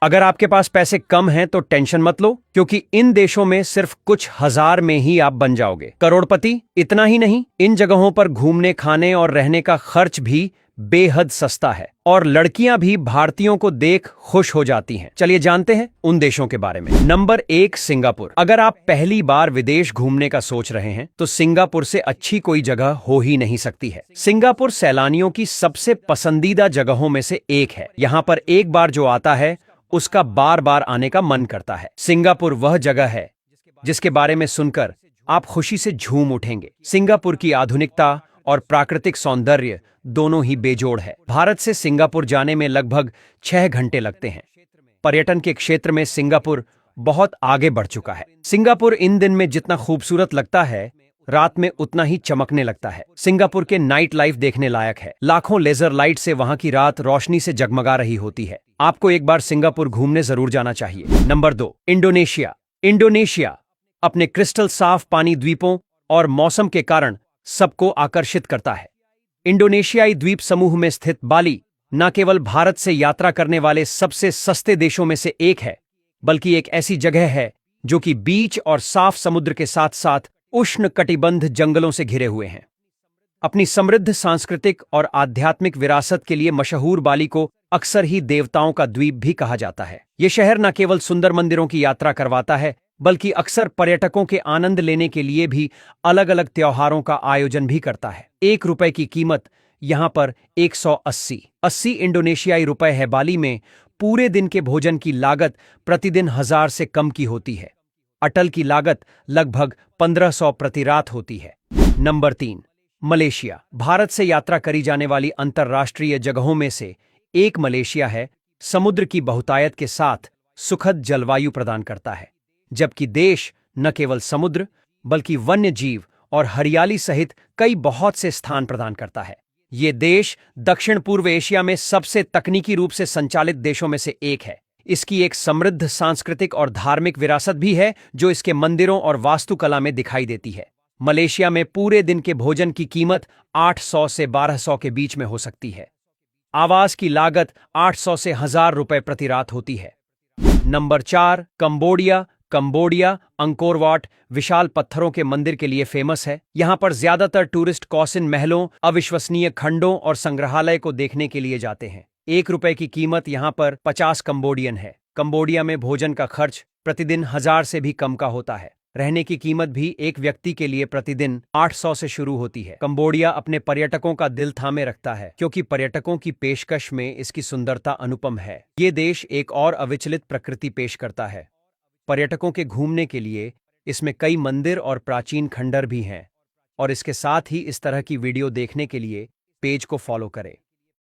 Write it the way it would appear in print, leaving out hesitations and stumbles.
अगर आपके पास पैसे कम हैं तो टेंशन मत लो, क्योंकि इन देशों में सिर्फ कुछ हजार में ही आप बन जाओगे करोड़पति। इतना ही नहीं, इन जगहों पर घूमने, खाने और रहने का खर्च भी बेहद सस्ता है और लड़कियां भी भारतीयों को देख खुश हो जाती हैं। चलिए जानते हैं उन देशों के बारे में। Number 1, Singapore. अगर आप पहली बार विदेश घूमने का सोच रहे हैं तो सिंगापुर से अच्छी कोई जगह हो ही नहीं सकती है। सिंगापुर सैलानियों की सबसे पसंदीदा जगहों में से एक है। यहाँ पर एक बार जो आता है उसका बार बार आने का मन करता है। सिंगापुर वह जगह है जिसके बारे में सुनकर आप खुशी से झूम उठेंगे। सिंगापुर की आधुनिकता और प्राकृतिक सौंदर्य दोनों ही बेजोड़ है। भारत से सिंगापुर जाने में लगभग 6 घंटे लगते हैं। पर्यटन के क्षेत्र में सिंगापुर बहुत आगे बढ़ चुका है। सिंगापुर इन दिन में जितना खूबसूरत लगता है, रात में उतना ही चमकने लगता है। सिंगापुर के नाइट लाइफ देखने लायक है। लाखों लेजर लाइट से वहां की रात रोशनी से जगमगा रही होती है। आपको एक बार सिंगापुर घूमने जरूर जाना चाहिए। Number 2, Indonesia. इंडोनेशिया अपने क्रिस्टल साफ पानी, द्वीपों और मौसम के कारण सबको आकर्षित करता है। इंडोनेशियाई द्वीप समूह में स्थित बाली न केवल भारत से यात्रा करने वाले सबसे सस्ते देशों में से एक है, बल्कि एक ऐसी जगह है जो कि बीच और साफ समुद्र के साथ साथ उष्ण कटिबंध जंगलों से घिरे हुए हैं। अपनी समृद्ध सांस्कृतिक और आध्यात्मिक विरासत के लिए मशहूर बाली को अक्सर ही देवताओं का द्वीप भी कहा जाता है। यह शहर न केवल सुंदर मंदिरों की यात्रा करवाता है, बल्कि अक्सर पर्यटकों के आनंद लेने के लिए भी अलग अलग त्योहारों का आयोजन भी करता है। 1 रुपए की कीमत यहां पर 180 इंडोनेशियाई रुपए है। बाली में पूरे दिन के भोजन की लागत प्रतिदिन 1000 से कम की होती है। अटल की लागत लगभग 1500 प्रति रात होती है। Number 3, Malaysia. भारत से यात्रा करी जाने वाली अंतर्राष्ट्रीय जगहों में से एक मलेशिया है। समुद्र की बहुतायत के साथ सुखद जलवायु प्रदान करता है, जबकि देश न केवल समुद्र बल्कि वन्य जीव और हरियाली सहित कई बहुत से स्थान प्रदान करता है। ये देश दक्षिण पूर्व एशिया में सबसे तकनीकी रूप से संचालित देशों में से एक है। इसकी एक समृद्ध सांस्कृतिक और धार्मिक विरासत भी है जो इसके मंदिरों और वास्तुकला में दिखाई देती है। मलेशिया में पूरे दिन के भोजन की कीमत 800 से 1200 के बीच में हो सकती है। आवास की लागत 800 से 1000 रुपए प्रति रात होती है। Number 4, Cambodia. Cambodia Angkor Wat विशाल पत्थरों के मंदिर के लिए फेमस है। यहां पर ज्यादातर टूरिस्ट कॉसिन महलों, अविश्वसनीय खंडों और संग्रहालय को देखने के लिए जाते हैं। 1 रुपए की कीमत यहां पर 50 कंबोडियन है। कंबोडिया में भोजन का खर्च प्रतिदिन 1000 से भी कम का होता है। रहने की कीमत भी एक व्यक्ति के लिए प्रतिदिन 800 से शुरू होती है। कंबोडिया अपने पर्यटकों का दिल थामे रखता है, क्योंकि पर्यटकों की पेशकश में इसकी सुंदरता अनुपम है। ये देश एक और अविचलित प्रकृति पेश करता है। पर्यटकों के घूमने के लिए इसमें कई मंदिर और प्राचीन खंडर भी हैं। और इसके साथ ही इस तरह की वीडियो देखने के लिए पेज को फॉलो करें।